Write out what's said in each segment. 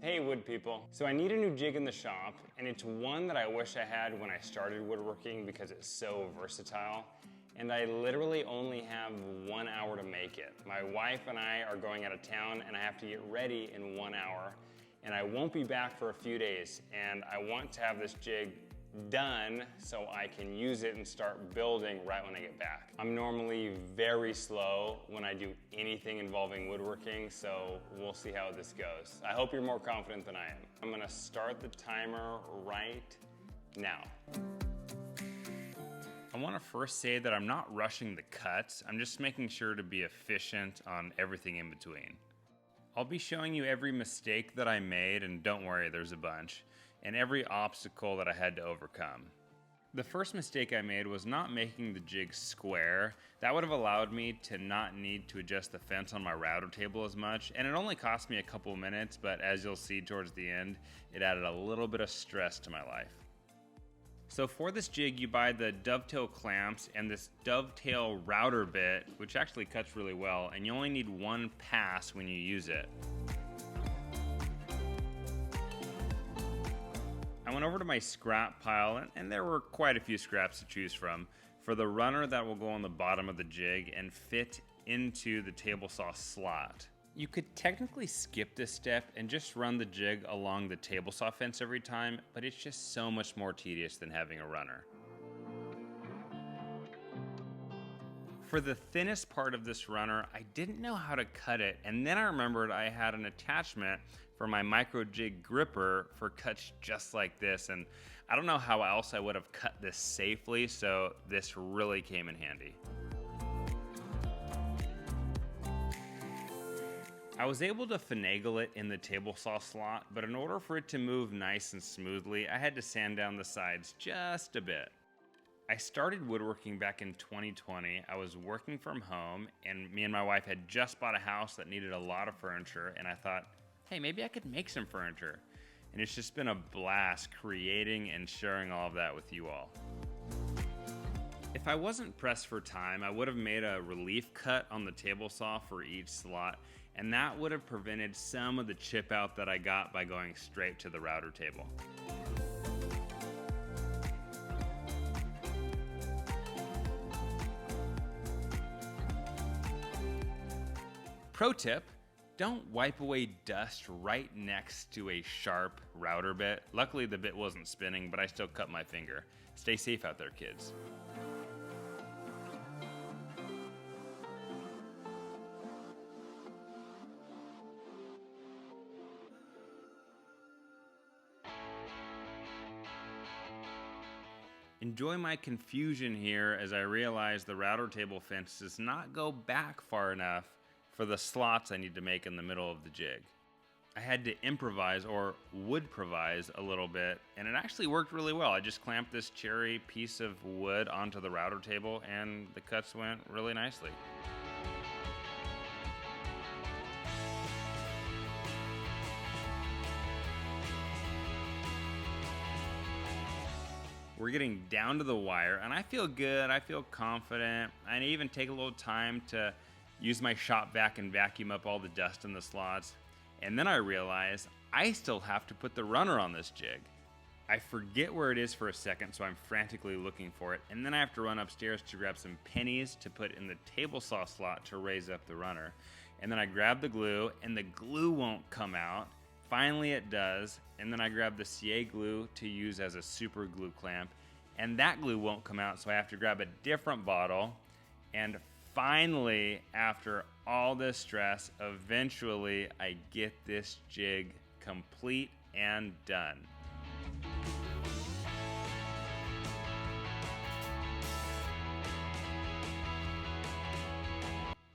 Hey wood people. So I need a new jig in the shop, and it's one that I wish I had when I started woodworking because it's so versatile. And I literally only have 1 hour to make it. My wife and I are going out of town and I have to get ready in 1 hour. And I won't be back for a few days. And I want to have this jig done so I can use it and start building right when I get back. I'm normally very slow when I do anything involving woodworking, so we'll see how this goes. I hope you're more confident than I am. I'm gonna start the timer right now. I want to first say that I'm not rushing the cuts. I'm just making sure to be efficient on everything in between. I'll be showing you every mistake that I made, and don't worry, there's a bunch, and every obstacle that I had to overcome. The first mistake I made was not making the jig square. That would have allowed me to not need to adjust the fence on my router table as much, and it only cost me a couple minutes, but as you'll see towards the end, it added a little bit of stress to my life. So for this jig, you buy the dovetail clamps and this dovetail router bit, which actually cuts really well, and you only need one pass when you use it. I went over to my scrap pile, and there were quite a few scraps to choose from for the runner that will go on the bottom of the jig and fit into the table saw slot. You could technically skip this step and just run the jig along the table saw fence every time, but it's just so much more tedious than having a runner. For the thinnest part of this runner, I didn't know how to cut it, and then I remembered I had an attachment for my Microjig gripper for cuts just like this, and I don't know how else I would have cut this safely, so this really came in handy. I was able to finagle it in the table saw slot, but in order for it to move nice and smoothly, I had to sand down the sides just a bit. I started woodworking back in 2020. I was working from home, and me and my wife had just bought a house that needed a lot of furniture, and I thought, hey, maybe I could make some furniture. And it's just been a blast creating and sharing all of that with you all. If I wasn't pressed for time, I would have made a relief cut on the table saw for each slot, and that would have prevented some of the chip out that I got by going straight to the router table. Pro tip, don't wipe away dust right next to a sharp router bit. Luckily the bit wasn't spinning, but I still cut my finger. Stay safe out there, kids. Enjoy my confusion here as I realize the router table fence does not go back far enough for the slots I need to make in the middle of the jig. I had to improvise or wood-provise a little bit, and it actually worked really well. I just clamped this cherry piece of wood onto the router table and the cuts went really nicely. We're getting down to the wire, and I feel good, I feel confident. I even take a little time to use my shop vac and vacuum up all the dust in the slots. And then I realize I still have to put the runner on this jig. I forget where it is for a second, so I'm frantically looking for it. And then I have to run upstairs to grab some pennies to put in the table saw slot to raise up the runner. And then I grab the glue, and the glue won't come out. Finally it does, and then I grab the CA glue to use as a super glue clamp, and that glue won't come out, so I have to grab a different bottle. And finally, after all this stress, eventually I get this jig complete and done.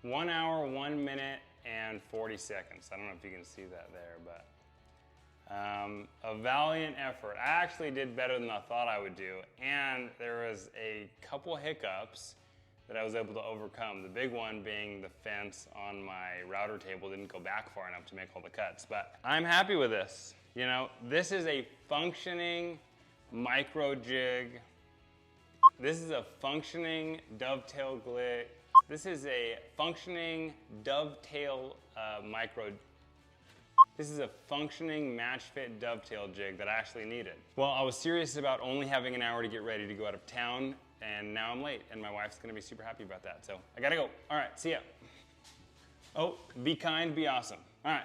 One hour, 1 minute, and 40 seconds. I don't know if you can see that there, but a valiant effort. I actually did better than I thought I would do, and there was a couple hiccups that I was able to overcome. The big one being the fence on my router table didn't go back far enough to make all the cuts, but I'm happy with this. You know, this is a functioning Microjig. This is a functioning dovetail jig. This is a functioning dovetail This is a functioning Matchfit Dovetail Jig that I actually needed. Well, I was serious about only having an hour to get ready to go out of town, and now I'm late, and my wife's gonna be super happy about that. So I gotta go. All right, see ya. Oh, be kind, be awesome. All right.